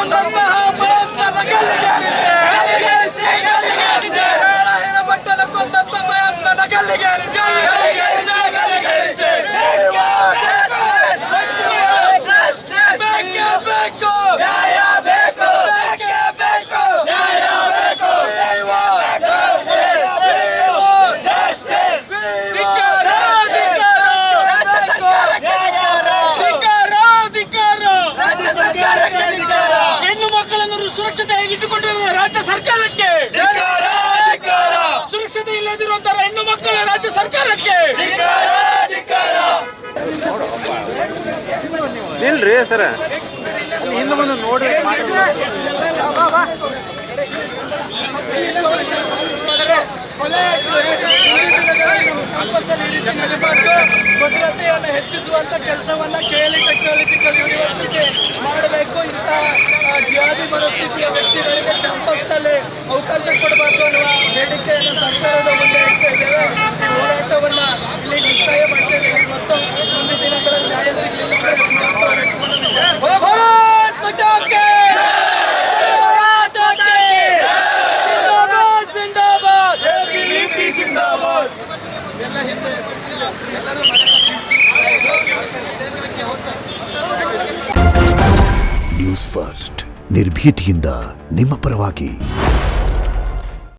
ಕೊಂದಂತಹ ಬಯಸ್ನ ಗಲ್ಲಿಗೇರಿಸಿ ಬೇಡ ಬಟ್ಟಲ ಕೊಂದಂತ ಬಯಸ್ನ ಗಲ್ಲಿಗೇರಿಸಿ ಸುರಕ್ಷತೆ ಇಟ್ಟುಕೊಂಡಿರುವ ರಾಜ್ಯ ಸರ್ಕಾರಕ್ಕೆ, ಸುರಕ್ಷತೆ ಇಲ್ಲದಿರುವಂತಹ ಹೆಣ್ಣು ಮಕ್ಕಳ ರಾಜ್ಯ ಸರ್ಕಾರಕ್ಕೆ ಇಲ್ರಿ ಸರ ಹಿಂದೆ ಬಂದು ನೋಡಿ ಭದ್ರತೆಯನ್ನು ಹೆಚ್ಚಿಸುವಂತ ಕೆಲಸವನ್ನ KLE ಟೆಕ್ನಾಲಜಿಕಲ್ ಯೂನಿವರ್ಸಿಟಿ ಮಾಡಬೇಕು. ಇಂತಹ ಜಿಹಾದಿ ಮನಸ್ಥಿತಿಯ ವ್ಯಕ್ತಿಗಳಿಗೆ ಕ್ಯಾಂಪಸ್ನಲ್ಲಿ ಅವಕಾಶ ಕೊಡಬೇಕು ಅನ್ನುವ ಬೇಡಿಕೆಯನ್ನು ಸರ್ಕಾರದ ಮುಂದೆ ಇಡ್ತಾ ಇದ್ದೇವೆ. ಈ ಹೋರಾಟವನ್ನ ಇಲ್ಲಿ ಮುಕ್ತಾಯ ಮಾಡ್ತಾ ಇದ್ದೇವೆ ಮತ್ತು ಮುಂದಿನ ದಿನಗಳಲ್ಲಿ ನ್ಯಾಯ ಸಿಗಲಿಲ್ಲ. ನ್ಯೂಸ್ ಫಸ್ಟ್ ನಿರ್ಭೀತಿಯಿಂದ ನಿಮ್ಮ ಪರವಾಗಿ.